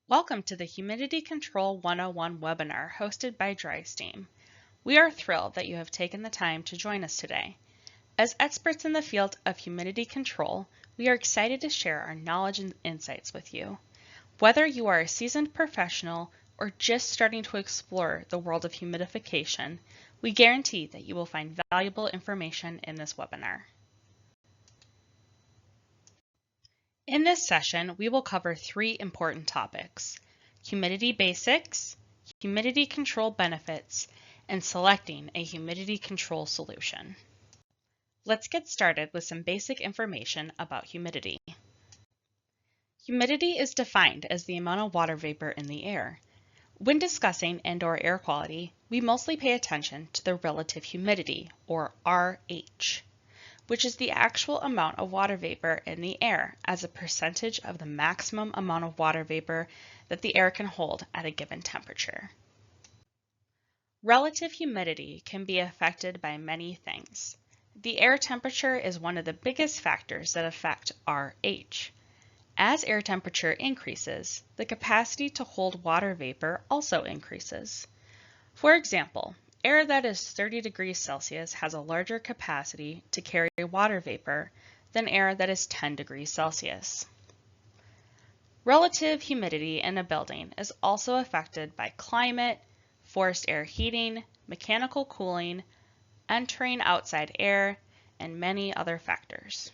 Welcome to the Humidity Control 101 webinar hosted by DrySteam. We are thrilled that you have taken the time to join us today. As experts in the field of humidity control, we are excited to share our knowledge and insights with you. Whether you are a seasoned professional or just starting to explore the world of humidification, we guarantee that you will find valuable information in this webinar. In this session, we will cover three important topics: humidity basics, humidity control benefits, and selecting a humidity control solution. Let's get started with some basic information about humidity. Humidity is defined as the amount of water vapor in the air. When discussing indoor air quality, we mostly pay attention to the relative humidity, or RH, which is the actual amount of water vapor in the air as a percentage of the maximum amount of water vapor that the air can hold at a given temperature. Relative humidity can be affected by many things. The air temperature is one of the biggest factors that affect RH. As air temperature increases, the capacity to hold water vapor also increases. For example, air that is 30 degrees Celsius has a larger capacity to carry water vapor than air that is 10 degrees Celsius. Relative humidity in a building is also affected by climate, forced air heating, mechanical cooling, entering outside air, and many other factors.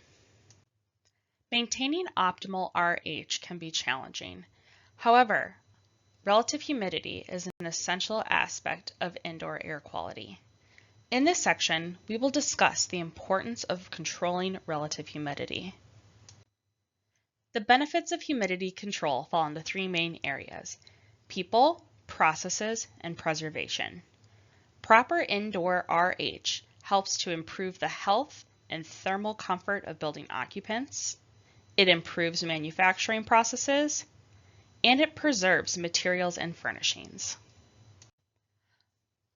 Maintaining optimal RH can be challenging. However, relative humidity is an essential aspect of indoor air quality. In this section, we will discuss the importance of controlling relative humidity. The benefits of humidity control fall into three main areas: people, processes, and preservation. Proper indoor RH helps to improve the health and thermal comfort of building occupants. It improves manufacturing processes, and it preserves materials and furnishings.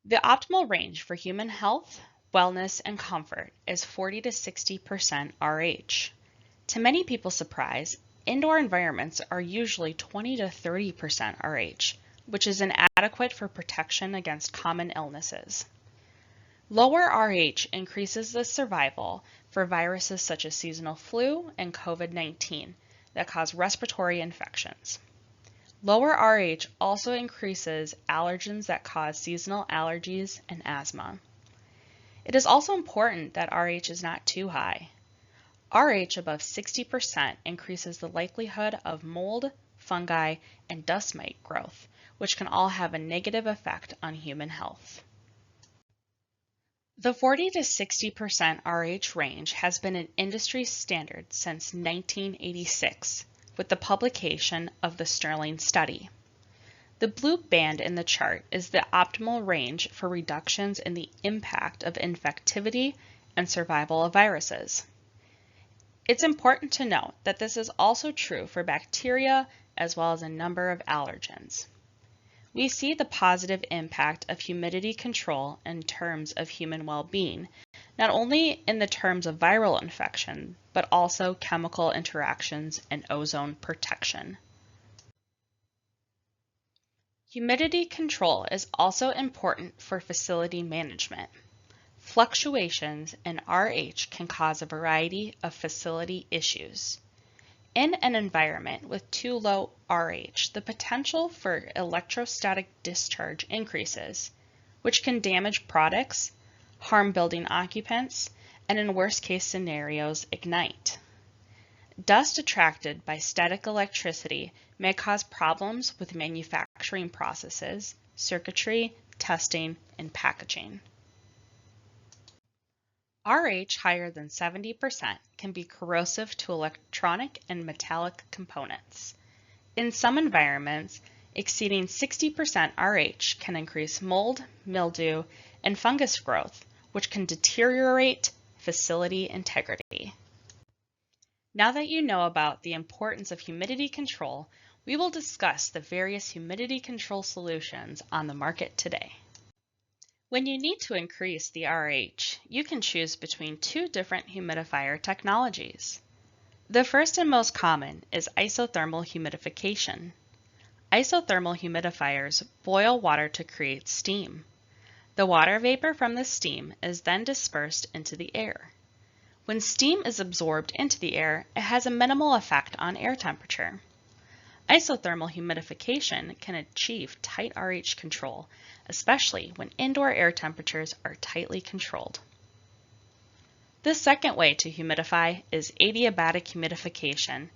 The optimal range for human health, wellness, and comfort is 40 to 60% RH. To many people's surprise, indoor environments are usually 20 to 30% RH, which is inadequate for protection against common illnesses. Lower RH increases the survival for viruses such as seasonal flu and COVID-19 that cause respiratory infections. Lower RH also increases allergens that cause seasonal allergies and asthma. It is also important that RH is not too high. RH above 60% increases the likelihood of mold, fungi, and dust mite growth, which can all have a negative effect on human health. The 40 to 60% RH range has been an industry standard since 1986. With the publication of the Sterling study. The blue band in the chart is the optimal range for reductions in the impact of infectivity and survival of viruses. It's important to note that this is also true for bacteria as well as a number of allergens. We see the positive impact of humidity control in terms of human well-being, not only in the terms of viral infection, but also chemical interactions and ozone protection. Humidity control is also important for facility management. Fluctuations in RH can cause a variety of facility issues. In an environment with too low RH, the potential for electrostatic discharge increases, which can damage products, harm building occupants, and in worst-case scenarios, ignite. Dust attracted by static electricity may cause problems with manufacturing processes, circuitry, testing, and packaging. RH higher than 70% can be corrosive to electronic and metallic components. In some environments, exceeding 60% RH can increase mold, mildew, and fungus growth, which can deteriorate facility integrity. Now that you know about the importance of humidity control, we will discuss the various humidity control solutions on the market today. When you need to increase the RH, you can choose between two different humidifier technologies. The first and most common is isothermal humidification. Isothermal humidifiers boil water to create steam. The water vapor from the steam is then dispersed into the air. When steam is absorbed into the air, it has a minimal effect on air temperature. Isothermal humidification can achieve tight RH control, especially when indoor air temperatures are tightly controlled. The second way to humidify is adiabatic humidification,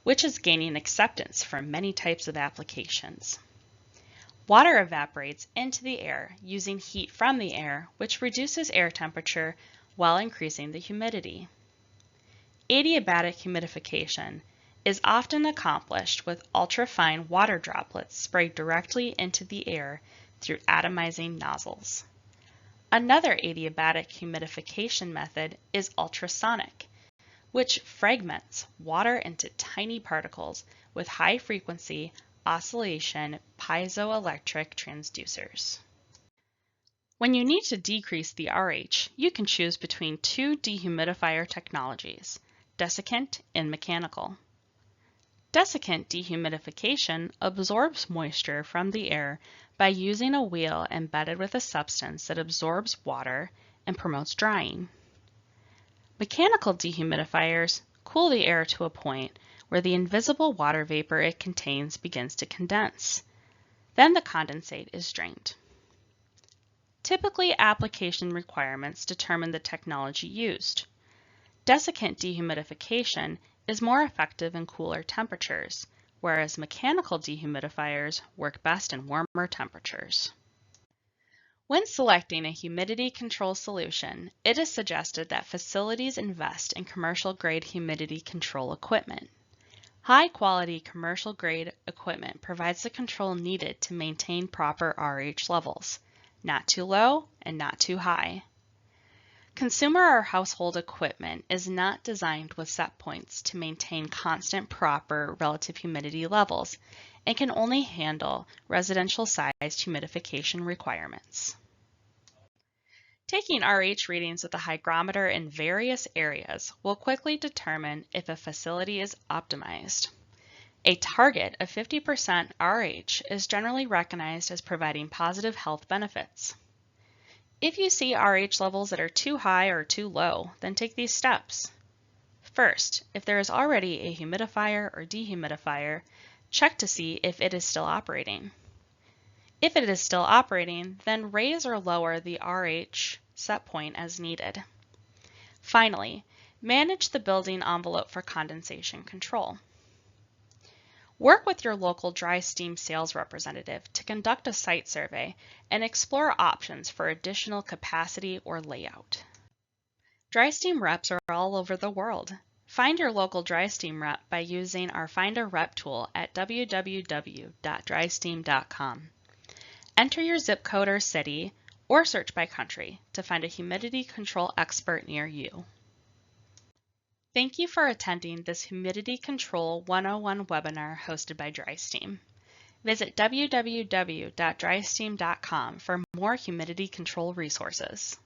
which is gaining acceptance for many types of applications. Water evaporates into the air using heat from the air, which reduces air temperature while increasing the humidity. Adiabatic humidification is often accomplished with ultrafine water droplets sprayed directly into the air through atomizing nozzles. Another adiabatic humidification method is ultrasonic, which fragments water into tiny particles with high-frequency oscillation piezoelectric transducers. When you need to decrease the RH, you can choose between two dehumidifier technologies, desiccant and mechanical. Desiccant dehumidification absorbs moisture from the air by using a wheel embedded with a substance that absorbs water and promotes drying. Mechanical dehumidifiers cool the air to a point where the invisible water vapor it contains begins to condense. Then the condensate is drained. Typically, application requirements determine the technology used. Desiccant dehumidification is more effective in cooler temperatures, whereas mechanical dehumidifiers work best in warmer temperatures. When selecting a humidity control solution, it is suggested that facilities invest in commercial-grade humidity control equipment. High-quality commercial-grade equipment provides the control needed to maintain proper RH levels, not too low and not too high. Consumer or household equipment is not designed with set points to maintain constant proper relative humidity levels and can only handle residential-sized humidification requirements. Taking RH readings with a hygrometer in various areas will quickly determine if a facility is optimized. A target of 50% RH is generally recognized as providing positive health benefits. If you see RH levels that are too high or too low, then take these steps. First, if there is already a humidifier or dehumidifier, check to see if it is still operating. If it is still operating, then raise or lower the RH set point as needed. Finally, manage the building envelope for condensation control. Work with your local dry steam sales representative to conduct a site survey and explore options for additional capacity or layout. Dry steam reps are all over the world. Find your local dry steam rep by using our Find a Rep tool at www.drysteam.com. Enter your zip code or city, or search by country to find a humidity control expert near you. Thank you for attending this Humidity Control 101 webinar hosted by DrySteam. Visit www.drysteam.com for more humidity control resources.